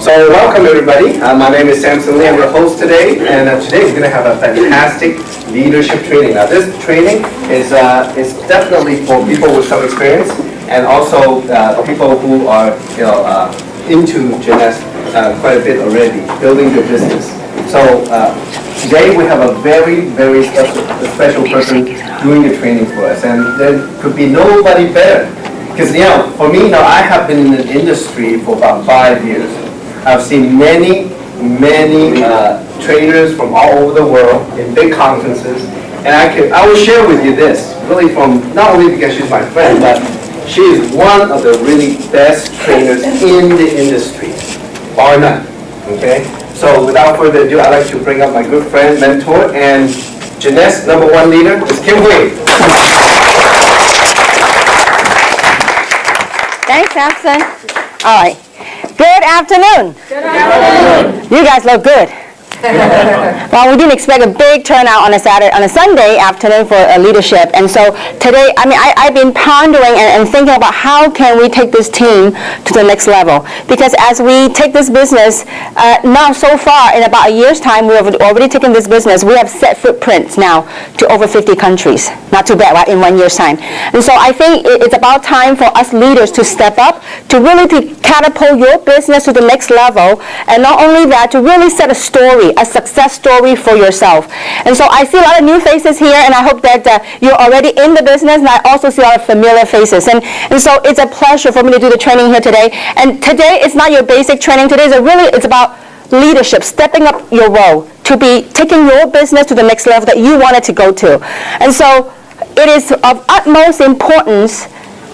So welcome everybody. My name is Samson Lee. I'm your host today, and today we're going to have a fantastic leadership training. Now this training is definitely for people with some experience, and also people who are into Jeunesse quite a bit already, building their business. So today we have a very, very special person doing the training for us, and there could be nobody better. Because for me now, I have been in the industry for about 5 years. I've seen many trainers from all over the world in big conferences, and I will share with you this, really from, not only because she's my friend, but she is one of the really best trainers in the industry, bar none, okay? So without further ado, I'd like to bring up my good friend, mentor, and Jeunesse #1 leader, Ms. Kim Hui. Thanks, Samson. All right. Good afternoon. Good afternoon. You guys look good. Well, we didn't expect a big turnout on a Sunday afternoon for leadership, and so today, I've been pondering and thinking about how can we take this team to the next level. Because as we take this business, now so far in about a year's time, we have already taken this business. We have set footprints now to over 50 countries. Not too bad, right? In 1 year's time. And so I think it's about time for us leaders to step up, to really catapult your business to the next level, and not only that, to really set a story, a success story for yourself. And so I see a lot of new faces here, and I hope that you're already in the business, and I also see a lot of familiar faces. And so it's a pleasure for me to do the training here today. And today it's not your basic training. Today it's about leadership, stepping up your role, to be taking your business to the next level that you wanted to go to. And so it is of utmost importance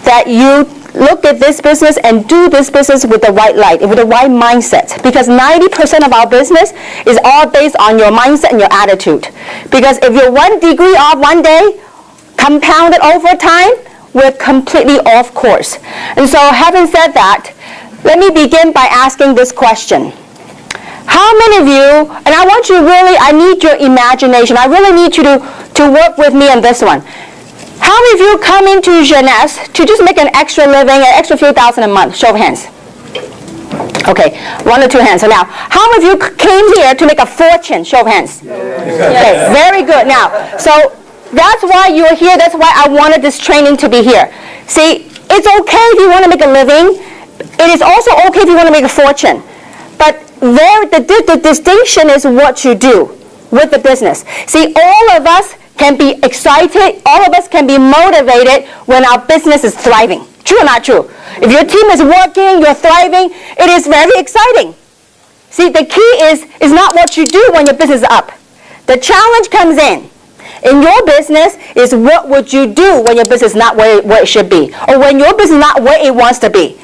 that you look at this business and do this business with the right light, with the right mindset. Because 90% of our business is all based on your mindset and your attitude. Because if you're 1 degree off one day, compounded over time, we're completely off course. And so having said that, let me begin by asking this question. How many of you, and I want you really, I need your imagination. I really need you to work with me on this one. How many of you come into Jeunesse to just make an extra living, an extra few thousand a month? Show of hands. Okay, 1 or 2 hands. So now, how many of you came here to make a fortune? Show of hands. Okay, very good. Now, so that's why you're here. That's why I wanted this training to be here. See, it's okay if you want to make a living. It is also okay if you want to make a fortune. But the distinction is what you do with the business. See, all of us can be excited, all of us can be motivated when our business is thriving. True or not true? If your team is working, you're thriving, it is very exciting. See, the key is not what you do when your business is up. The challenge comes in your business is what would you do when your business is not where it should be, or when your business is not where it wants to be.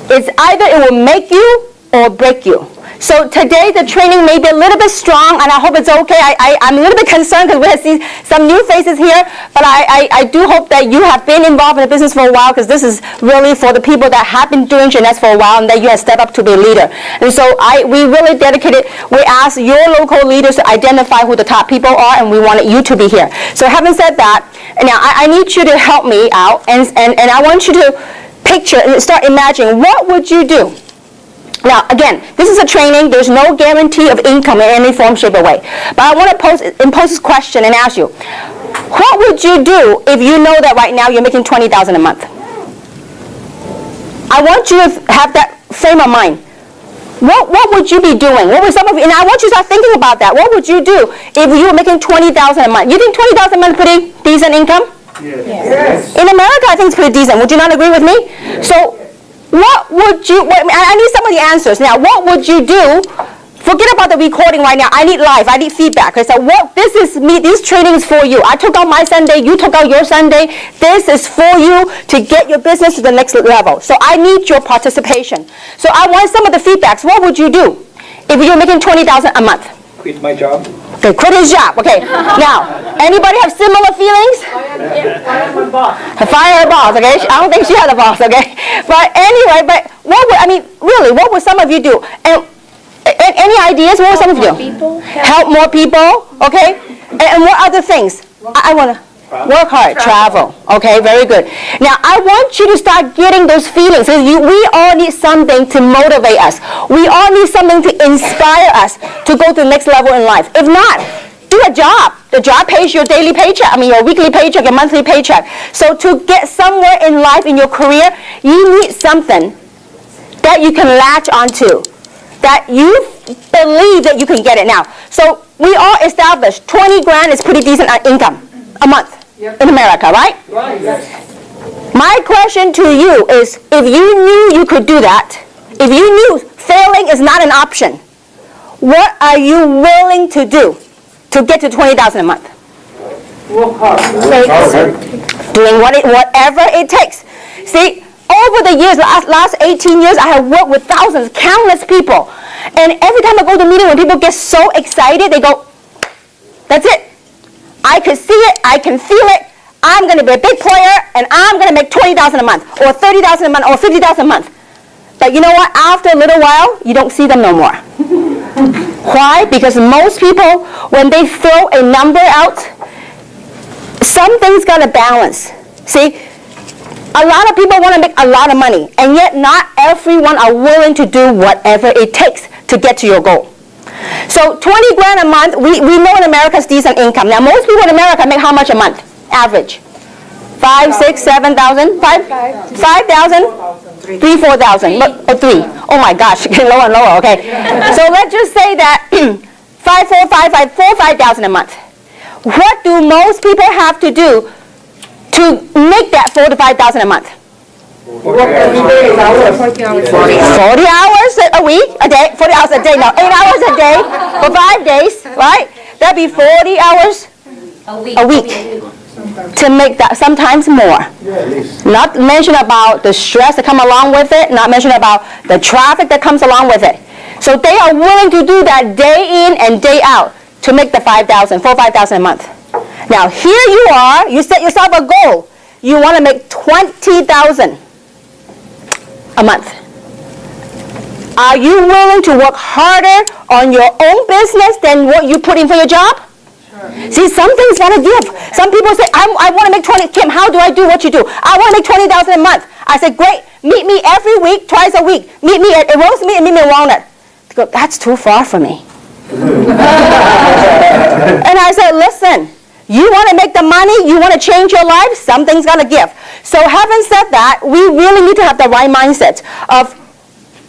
It's either it will make you or break you. So today the training may be a little bit strong, and I hope it's okay. I'm a little bit concerned because we have seen some new faces here, but I do hope that you have been involved in the business for a while, because this is really for the people that have been doing Jeunesse for a while and that you have stepped up to be a leader. And so we really dedicated, we asked your local leaders to identify who the top people are, and we wanted you to be here. So having said that, now I need you to help me out, and I want you to picture and start imagining, what would you do? Now, again, this is a training. There's no guarantee of income in any form, shape, or way. But I want to impose this question and ask you, what would you do if you know that right now you're making $20,000 a month? I want you to have that frame of mind. What would you be doing? What would some of you, and I want you to start thinking about that. What would you do if you were making $20,000 a month? You think $20,000 a month is pretty decent income? Yes. In America, I think it's pretty decent. Would you not agree with me? Yes. So, what would you, I need some of the answers. Now, what would you do? Forget about the recording right now. I need live. I need feedback. Okay, so this is me. This training is for you. I took out my Sunday. You took out your Sunday. This is for you to get your business to the next level. So I need your participation. So I want some of the feedbacks. What would you do if you're making $20,000 a month? Quit my job. Okay, quit his job. Okay. Now, anybody have similar feelings? Fire my boss. Fire her boss. Okay. I don't think she had a boss. Okay. But anyway, what would some of you do? And any ideas? What would some of you do? People. Help more people. Okay. And what other things? I want to. Work hard, travel. Okay, very good. Now, I want you to start getting those feelings. We all need something to motivate us. We all need something to inspire us to go to the next level in life. If not, do a job. The job pays your daily paycheck, your weekly paycheck, your monthly paycheck. So to get somewhere in life, in your career, you need something that you can latch onto, that you believe that you can get it now. So we all established 20 grand is pretty decent income a month in America, right? Right. My question to you is, if you knew you could do that, if you knew failing is not an option, what are you willing to do to get to $20,000 a month? Work hard. Doing whatever it takes. See, over the years, last 18 years, I have worked with thousands, countless people. And every time I go to a meeting, when people get so excited, they go, that's it. I can see it, I can feel it. I'm going to be a big player, and I'm going to make $20,000 a month, or $30,000 a month, or $50,000 a month. But you know what? After a little while, you don't see them no more. Why? Because most people, when they throw a number out, something's got to balance. See, a lot of people want to make a lot of money, and yet not everyone are willing to do whatever it takes to get to your goal. So 20 grand a month, we know in America is decent income. Now most people in America make how much a month? Average. 5, 6, 7,000? 5,000? 3, 4,000. Or 3. Oh my gosh, getting lower and lower, okay. So let's just say that 5,000 a month. What do most people have to do to make that 4,000 to 5,000 a month? Work every day, hours. 40 hours a week, a day, 40 hours a day, no, 8 hours a day for 5 days, right? That'd be 40 hours a week to make that, sometimes more. Not mention about the stress that come along with it, not mention about the traffic that comes along with it. So they are willing to do that day in and day out to make the 5,000, 5,000 a month. Now here you are, you set yourself a goal. You want to make 20,000 a month. Are you willing to work harder on your own business than what you put in for your job? Sure. See, something's got to give. Some people say, I want to make 20. Kim, how do I do what you do? I want to make 20,000 a month. I said, great. Meet me every week, twice a week. Meet me at roast meat and meet me at Walnut. They go, that's too far for me. And I said, listen. You want to make the money, you want to change your life, something's got to give. So having said that, we really need to have the right mindset of,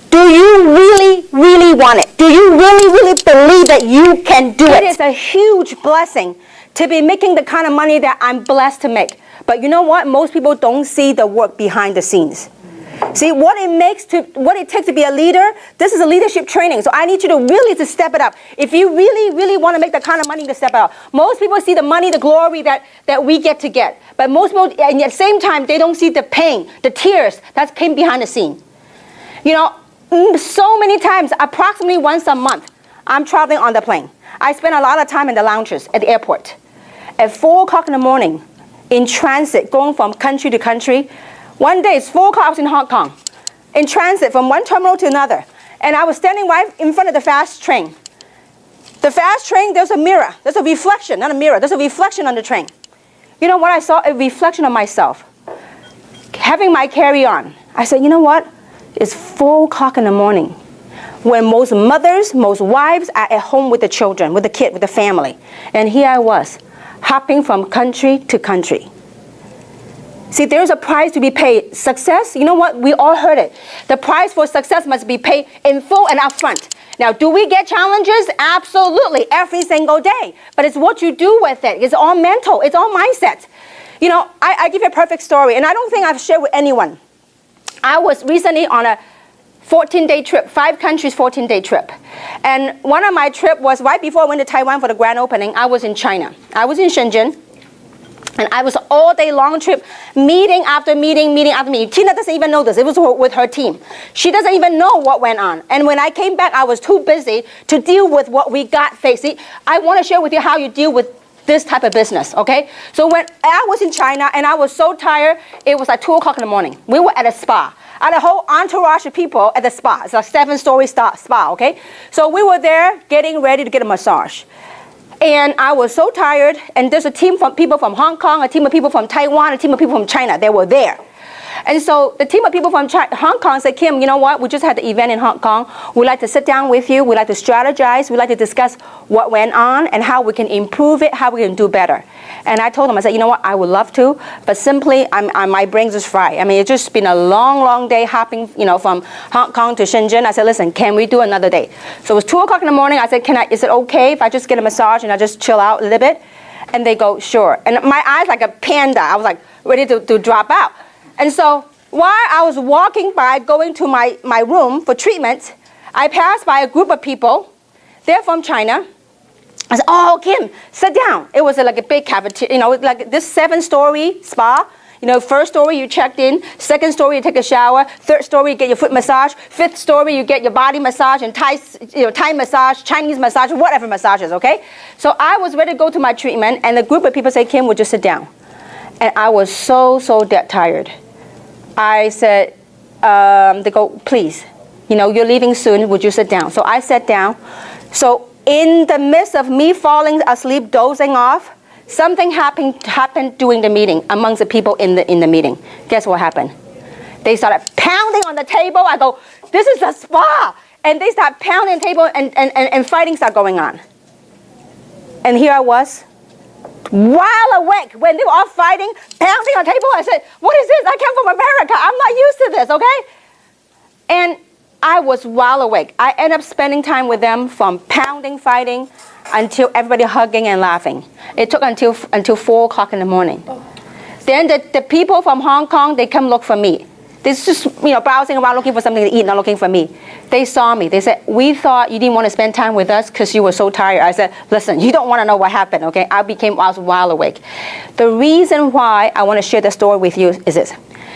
do you really, really want it? Do you really, really believe that you can do it? It is a huge blessing to be making the kind of money that I'm blessed to make. But you know what? Most people don't see the work behind the scenes. See, what it takes to be a leader, this is a leadership training. So I need you to really step it up. If you really, really want to make the kind of money to step it up. Most people see the money, the glory that we get to get. But most people, and at the same time, they don't see the pain, the tears that came behind the scene. You know, so many times, approximately once a month, I'm traveling on the plane. I spend a lot of time in the lounges at the airport. At 4 o'clock in the morning, in transit, going from country to country. One day, it's 4 o'clock, I was in Hong Kong, in transit from one terminal to another. And I was standing right in front of the fast train. The fast train, there's a mirror. There's a reflection, not a mirror. There's a reflection on the train. You know what I saw? A reflection of myself. Having my carry-on. I said, you know what? It's 4 o'clock in the morning when most mothers, most wives are at home with the children, with the kid, with the family. And here I was, hopping from country to country. See, there's a price to be paid. Success, you know what? We all heard it. The price for success must be paid in full and upfront. Now, do we get challenges? Absolutely, every single day. But it's what you do with it. It's all mental. It's all mindset. You know, I give you a perfect story, and I don't think I've shared with anyone. I was recently on a 14-day trip, 5 countries, 14-day trip. And one of my trips was right before I went to Taiwan for the grand opening. I was in China. I was in Shenzhen. And I was all day long trip, meeting after meeting, meeting after meeting. Tina doesn't even know this. It was with her team. She doesn't even know what went on. And when I came back, I was too busy to deal with what we got faced. See, I want to share with you how you deal with this type of business, okay? So when I was in China and I was so tired, it was like 2 o'clock in the morning. We were at a spa. I had a whole entourage of people at the spa. It's a 7-story spa, okay? So we were there getting ready to get a massage. And I was so tired, and there's a team from people from Hong Kong, a team of people from Taiwan, a team of people from China. They were there. And so the team of people from Hong Kong said, Kim, you know what? We just had the event in Hong Kong. We'd like to sit down with you. We'd like to strategize. We'd like to discuss what went on and how we can improve it, how we can do better. And I told them, I said, you know what? I would love to, but simply my brain's just fried. I mean, it's just been a long, long day hopping, from Hong Kong to Shenzhen. I said, listen, can we do another day? So it was 2 o'clock in the morning. I said, is it okay if I just get a massage and I just chill out a little bit? And they go, sure. And my eyes like a panda. I was like ready to drop out. And so while I was walking by, going to my room for treatment, I passed by a group of people. They're from China. I said, oh, Kim, sit down. It was like a big cafeteria, like this 7-story spa. First story you checked in, second story you take a shower, third story you get your foot massage, fifth story you get your body massage and Thai massage, Chinese massage, whatever massages, okay? So I was ready to go to my treatment, and the group of people said, Kim, would you sit down? And I was so dead tired. I said, they go, please, you're leaving soon, would you sit down? So I sat down. So in the midst of me falling asleep, dozing off, something happened during the meeting amongst the people in the meeting. Guess what happened? They started pounding on the table. I go, this is a spa. And they start pounding the table, and fighting started going on. And here I was, wide awake, when they were all fighting, pounding on the table. I said, what is this? I came from America. I'm not used to this, okay? And I was wide awake. I ended up spending time with them from pounding, fighting, until everybody hugging and laughing. It took until 4 o'clock in the morning. Then the people from Hong Kong, they come look for me. They're just browsing around looking for something to eat, not looking for me. They saw me. They said, we thought you didn't want to spend time with us because you were so tired. I said, listen, you don't want to know what happened, okay? I was wide awake. The reason why I want to share the story with you is this.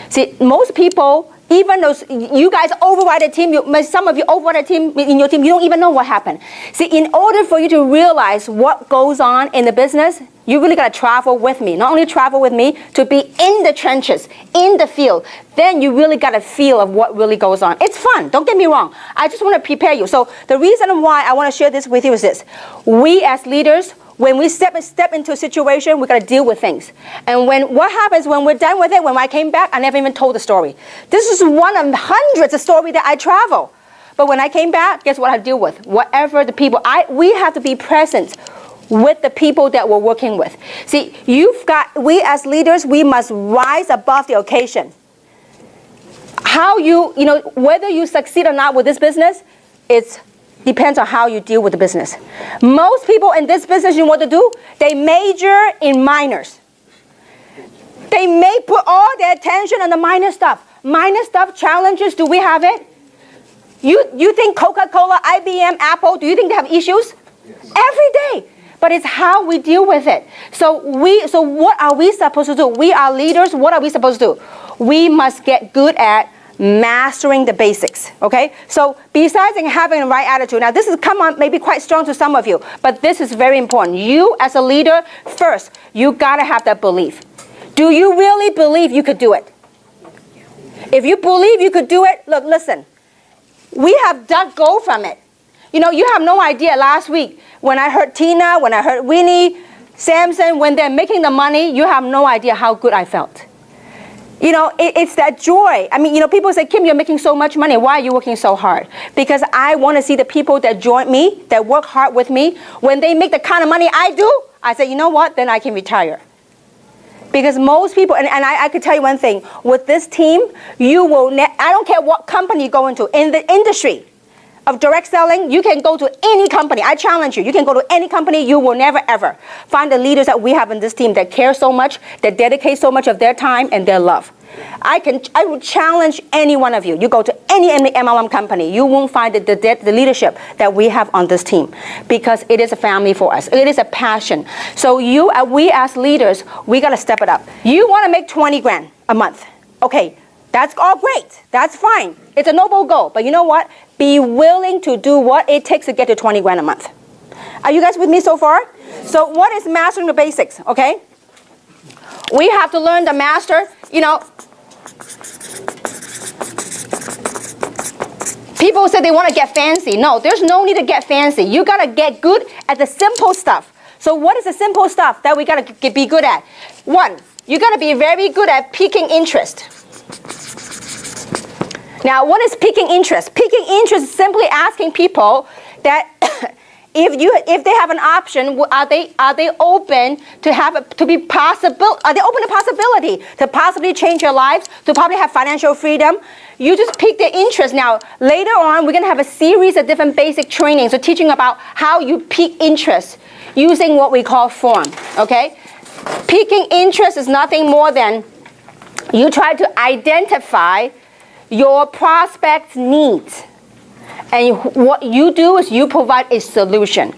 See, most people, even those, you guys override a team, some of you override a team in your team, you don't even know what happened. See, in order for you to realize what goes on in the business, you really got to travel with me. Not only travel with me, to be in the trenches, in the field. Then you really got a feel of what really goes on. It's fun, don't get me wrong. I just want to prepare you. So the reason why I want to share this with you is this. We as leaders, when we step into a situation, we got to deal with things. And what happens when we're done with it, when I came back, I never even told the story. This is one of hundreds of stories that I travel. But when I came back, guess what I deal with? Whatever the people, we have to be present with the people that we're working with. See, we as leaders, we must rise above the occasion. How whether you succeed or not with this business, it depends on how you deal with the business. Most people in this business, you know what to do? They major in minors. They may put all their attention on the minor stuff. Minor stuff, challenges, do we have it? You think Coca-Cola, IBM, Apple, do you think they have issues? Yes. Every day. But it's how we deal with it. So what are we supposed to do? We are leaders. What are we supposed to do? We must get good at mastering the basics, okay? So besides having the right attitude, now this has come on maybe quite strong to some of you, but this is very important. You as a leader, first, you gotta have that belief. Do you really believe you could do it? If you believe you could do it, look, listen, we have dug gold from it. You have no idea last week when I heard Tina, when I heard Winnie, Samson, when they're making the money, you have no idea how good I felt. It's that joy. I mean, people say, Kim, you're making so much money. Why are you working so hard? Because I want to see the people that join me, that work hard with me, when they make the kind of money I do, I say, you know what? Then I can retire. Because most people, and I could tell you one thing, with this team, you will, I don't care what company you go into, in the industry of direct selling, you can go to any company. I challenge you. You can go to any company. You will never, ever find the leaders that we have in this team that care so much, that dedicate so much of their time and their love. I would challenge any one of you. You go to any MLM company, you won't find the leadership that we have on this team, because it is a family for us. It is a passion. So we as leaders, we got to step it up. You want to make 20 grand a month. Okay, that's all great. That's fine. It's a noble goal. But you know what? Be willing to do what it takes to get to 20 grand a month. Are you guys with me so far? So what is mastering the basics, okay? We have to learn to master, people say they want to get fancy. No, there's no need to get fancy. You got to get good at the simple stuff. So what is the simple stuff that we got to be good at? One, you got to be very good at piquing interest. Now, what is piquing interest? Piquing interest is simply asking people that if they have an option, are they open to are they open to possibility to possibly change your lives, to probably have financial freedom? You just pique their interest. Now, later on, we're going to have a series of different basic trainings, so teaching about how you pique interest using what we call form, okay? Piquing interest is nothing more than you try to identify your prospect's needs. And what you do is you provide a solution.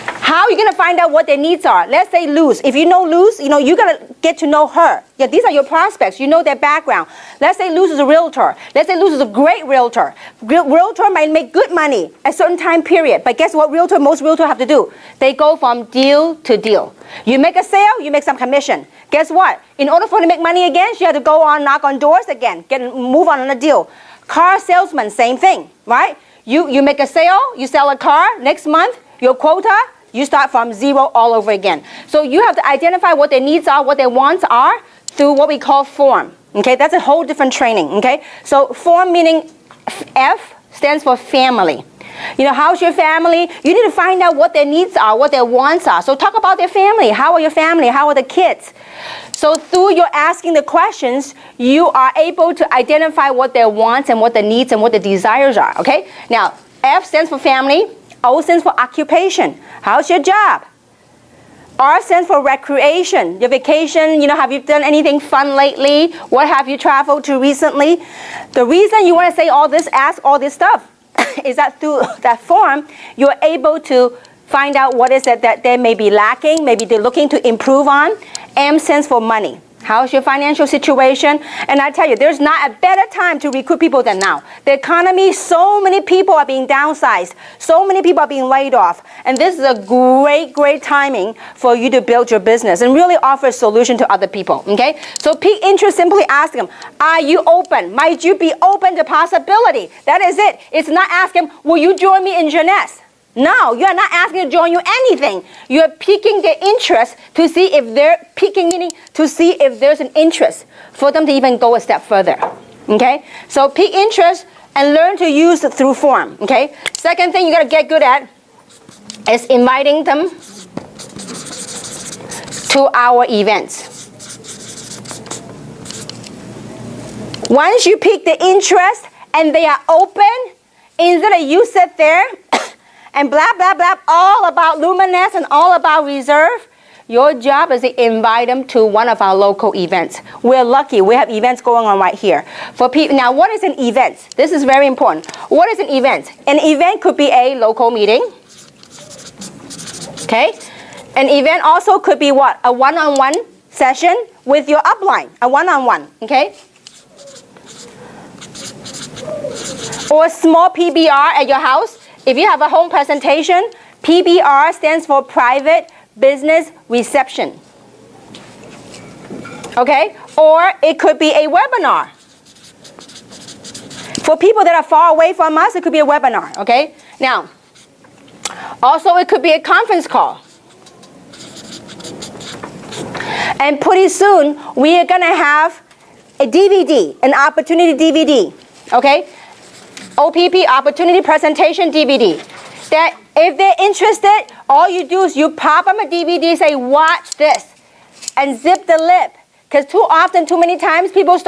How are you going to find out what their needs are? Let's say Luz. If you know Luz, you got to get to know her. Yeah, these are your prospects. You know their background. Let's say Luz is a realtor. Let's say Luz is a great realtor. Realtor might make good money at a certain time period. But guess what most realtors have to do? They go from deal to deal. You make a sale, you make some commission. Guess what? In order for her to make money again, she had to go on, knock on doors again, move on a deal. Car salesman, same thing, right? You make a sale, you sell a car, next month, your quota, you start from zero all over again. So you have to identify what their needs are, what their wants are, through what we call form. Okay, that's a whole different training. Okay, so form meaning F stands for family. How's your family? You need to find out what their needs are, what their wants are. So talk about their family. How are your family? How are the kids? So through your asking the questions, you are able to identify what their wants and what the needs and what the desires are. Okay? Now, F stands for family. O stands for occupation. How's your job? R stands for recreation. Your vacation, have you done anything fun lately? What have you traveled to recently? The reason you want to say all this, ask all this stuff, is that through that form, you're able to find out what is it that they may be lacking, maybe they're looking to improve on. M stands for money. How's your financial situation? And I tell you, there's not a better time to recruit people than now. The economy, so many people are being downsized. So many people are being laid off. And this is a great, great timing for you to build your business and really offer a solution to other people, okay? So pique interest, simply ask them, are you open? Might you be open to possibility? That is it. It's not asking, will you join me in jeunesse? No, you're not asking to join you anything. You're piquing their interest to see if they're piquing, meaning to see if there's an interest for them to even go a step further. Okay? So pique interest and learn to use it through form. Okay? Second thing you got to get good at is inviting them to our events. Once you pique the interest and they are open, instead of you sit there and blah, blah, blah, all about Luminous and all about Reserve, your job is to invite them to one of our local events. We're lucky. We have events going on right here. For people, now, what is an event? This is very important. What is an event? An event could be a local meeting. Okay? An event also could be what? A one-on-one session with your upline. A one-on-one. Okay? Or a small PBR at your house. If you have a home presentation, PBR stands for Private Business Reception. Okay? Or it could be a webinar. For people that are far away from us, it could be a webinar. Okay? Now, also it could be a conference call. And pretty soon, we are going to have a DVD, an opportunity DVD. Okay? OPP, Opportunity Presentation DVD. That if they're interested, all you do is you pop them a DVD, say, watch this, and zip the lip. Because too often, too many times, people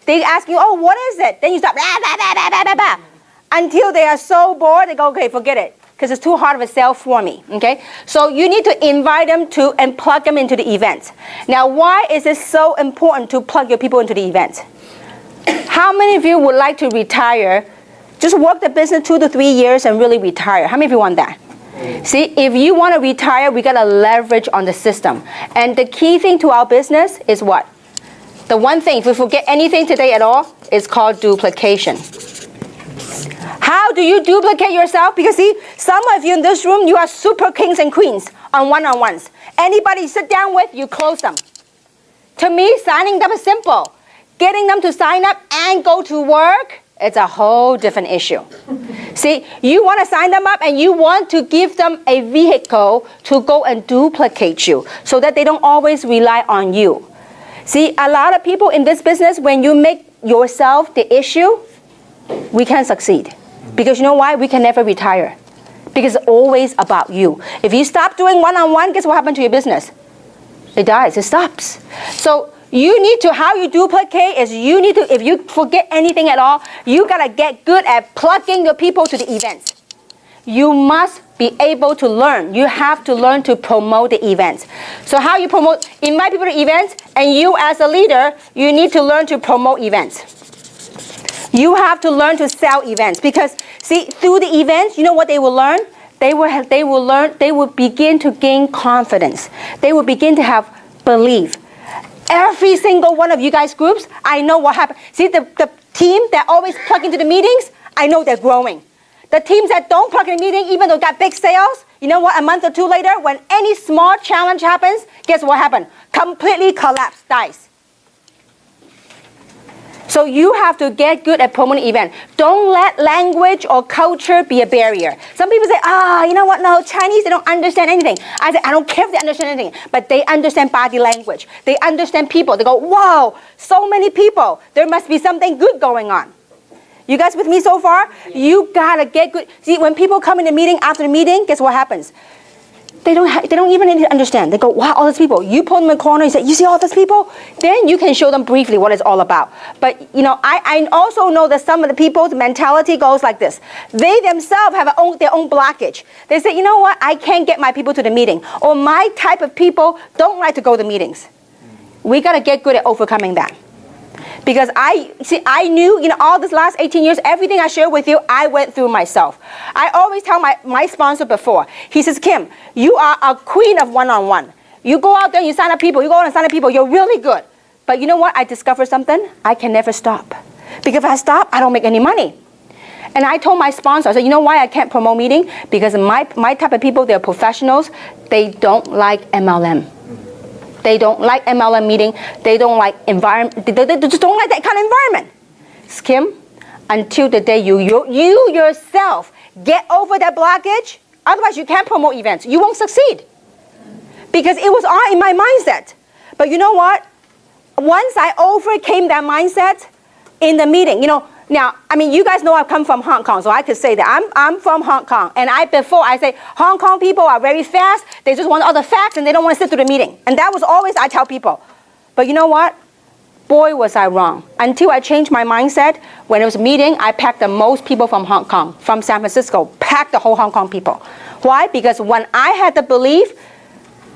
they ask you, oh, what is it? Then you start, blah, blah, blah, blah, blah, blah, until they are so bored, they go, okay, forget it. Because it's too hard of a sell for me, okay? So you need to invite them to and plug them into the event. Now, why is it so important to plug your people into the event? How many of you would like to retire? Just work the business 2 to 3 years and really retire. How many of you want that? See, if you want to retire, we got to leverage on the system. And the key thing to our business is what? The one thing, if we forget anything today at all, is called duplication. How do you duplicate yourself? Because see, some of you in this room, you are super kings and queens on one-on-ones. Anybody you sit down with, you close them. To me, signing them is simple. Getting them to sign up and go to work, it's a whole different issue. See, you want to sign them up and you want to give them a vehicle to go and duplicate you so that they don't always rely on you. See, a lot of people in this business, when you make yourself the issue, we can't succeed. Because you know why? We can never retire. Because it's always about you. If you stop doing one-on-one, guess what happened to your business? It dies, it stops. So you need to, how you duplicate is you need to, if you forget anything at all, you gotta get good at plugging your people to the events. You must be able to learn. You have to learn to promote the events. So how you promote, invite people to events, and you as a leader, you need to learn to promote events. You have to learn to sell events because, see, through the events, you know what they will learn? They will begin to gain confidence. They will begin to have belief. Every single one of you guys groups, I know what happened. See, the team that always plug into the meetings, I know they're growing. The teams that don't plug in the meeting, even though got big sales, you know what, a month or two later, when any small challenge happens, guess what happened? Completely collapse, dies. So you have to get good at promoting events. Don't let language or culture be a barrier. Some people say, you know what, no, Chinese, they don't understand anything. I say, I don't care if they understand anything, but they understand body language. They understand people. They go, whoa, so many people. There must be something good going on. You guys with me so far? You gotta get good. See, when people come in the meeting, after the meeting, guess what happens? They don't even understand. They go, wow, all these people. You put them in a corner and say, you see all these people? Then you can show them briefly what it's all about. But, you know, I also know that some of the people's mentality goes like this. They themselves have their own blockage. They say, you know what? I can't get my people to the meeting. Or my type of people don't like to go to meetings. We got to get good at overcoming that. Because I knew, you know, all this last 18 years, everything I share with you, I went through myself. I always tell my sponsor before, he says, Kim, you are a queen of one-on-one. You go out there, you sign up people, you go out and sign up people, you're really good. But you know what? I discovered something. I can never stop. Because if I stop, I don't make any money. And I told my sponsor, I said, you know why I can't promote meeting? Because my type of people, they're professionals. They don't like MLM. They don't like MLM meeting. They don't like environment. They just don't like that kind of environment. Kim, until the day you yourself get over that blockage, otherwise you can't promote events. You won't succeed. Because it was all in my mindset. But you know what? Once I overcame that mindset in the meeting, you know, now, I mean, you guys know I've come from Hong Kong, so I could say that I'm from Hong Kong. And before I say, Hong Kong people are very fast. They just want all the facts and they don't want to sit through the meeting. And that was always, I tell people. But you know what? Boy, was I wrong. Until I changed my mindset, when it was a meeting, I packed the most people from Hong Kong, from San Francisco, packed the whole Hong Kong people. Why? Because when I had the belief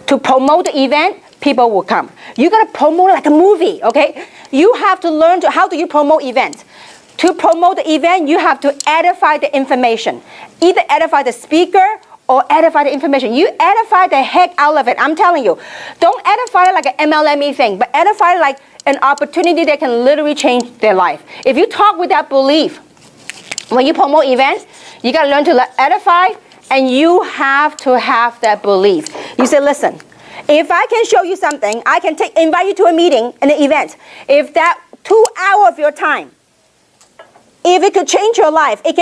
to promote the event, people will come. You got to promote it like a movie, okay? You have to learn how do you promote events. To promote the event, you have to edify the information. Either edify the speaker or edify the information. You edify the heck out of it. I'm telling you. Don't edify it like an MLM thing, but edify it like an opportunity that can literally change their life. If you talk with that belief, when you promote events, you got to learn to edify, and you have to have that belief. You say, listen, if I can show you something, I can invite you to a meeting, an event. If that 2 hours of your time, if it could change your life, it can